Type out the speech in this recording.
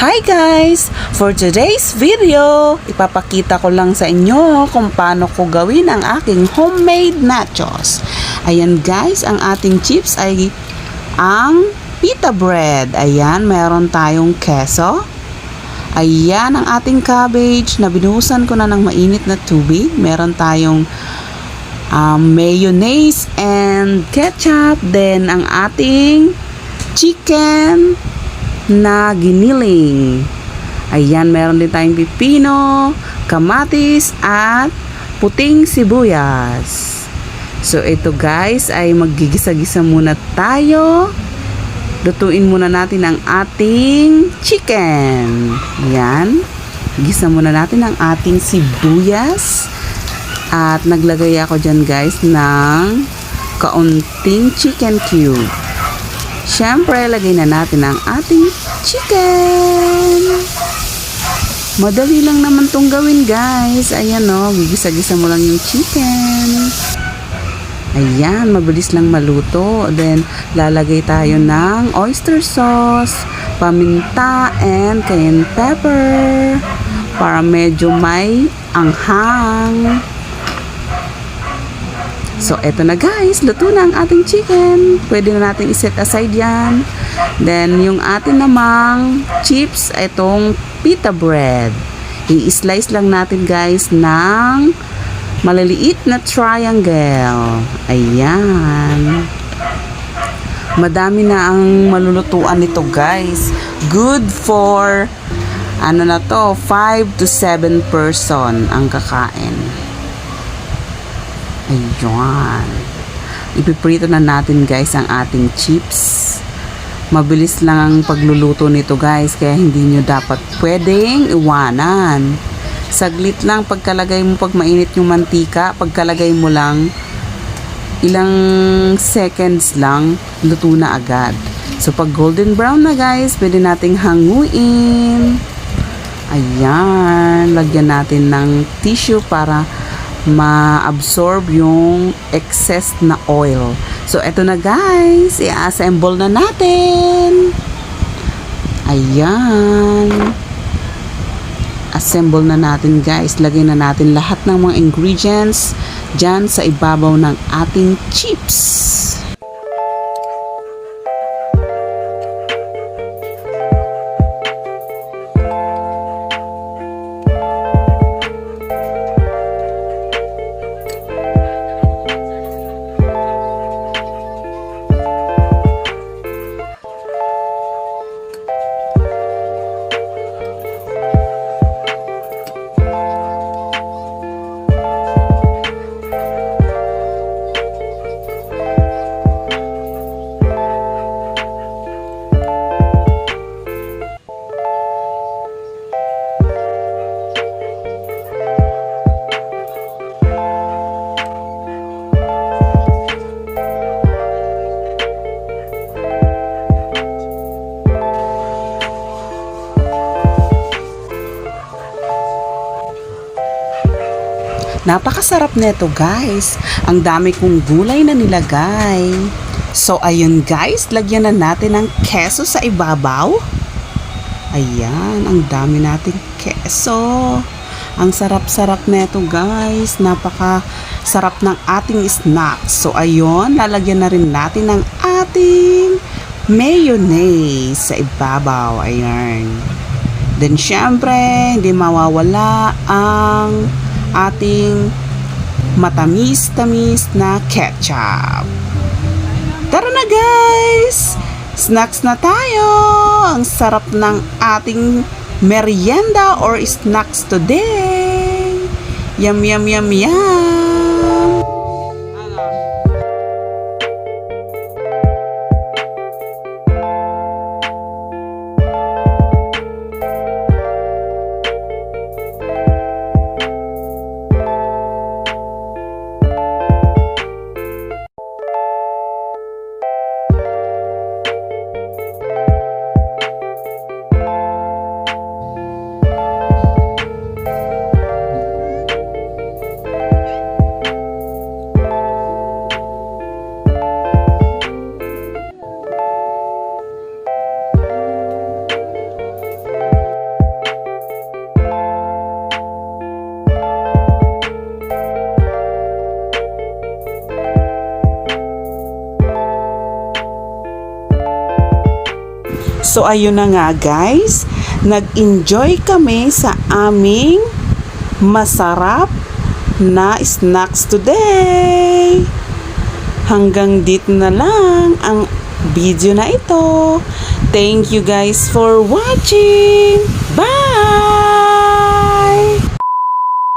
Hi guys! For today's video, ipapakita ko lang sa inyo kung paano ko gawin ang aking homemade nachos. Ayan guys, ang ating chips ay ang pita bread. Ayan, meron tayong keso. Ayan ang ating cabbage na binuhusan ko na ng mainit na tubig. Meron tayong mayonnaise and ketchup. Then ang ating chicken na giniling. Ayan, meron din tayong pipino, kamatis, at puting sibuyas. So, ito guys, ay maggigisa-gisa muna tayo. Lutuin muna natin ang ating chicken. Ayan. Gisa muna natin ang ating sibuyas. At naglagay ako dyan guys ng kaunting chicken cube. Siyempre, lagay na natin ang ating chicken. Madali lang naman tong gawin guys. Ayan o, gigisa-gisa mo lang yung chicken. Ayan, mabilis lang maluto. Then, lalagay tayo ng oyster sauce, paminta, and cayenne pepper para medyo may anghang. So, eto na guys, luto na ang ating chicken. Pwede na natin iset aside yan. Then, yung atin namang chips, itong pita bread. I-slice lang natin guys ng maliliit na triangle. Ayan. Madami na ang malulutuan nito guys. Good for, 5 to 7 person ang kakain. Ayan. Ipiprito na natin guys ang ating chips. Mabilis lang ang pagluluto nito guys, kaya hindi nyo dapat pwedeng iwanan. Saglit lang pagkalagay mo, pag mainit yung mantika, pagkalagay mo lang ilang seconds lang, luto na agad. So pag golden brown na guys, pwede nating hanguin. Ayan, lagyan natin ng tissue para ma-absorb yung excess na oil. So, eto na guys. I-assemble na natin. Ayan. Assemble na natin guys. Lagay na natin lahat ng mga ingredients dyan sa ibabaw ng ating chips. Napakasarap nito guys. Ang dami kong gulay na nilagay. So ayun guys, lagyan na natin ng keso sa ibabaw. Ayan, ang dami nating keso. Ang sarap-sarap nito guys. Napakasarap ng ating snacks. So ayun, lalagyan na rin natin ng ating mayonnaise sa ibabaw. Ayan. Then syempre, hindi mawawala ang ating matamis-tamis na ketchup. Tara na guys! Snacks na tayo! Ang sarap ng ating merienda or snacks today. Yum, yum, yum, yum! So ayun na nga guys, nag-enjoy kami sa aming masarap na snacks today. Hanggang dito na lang ang video na ito. Thank you guys for watching. Bye!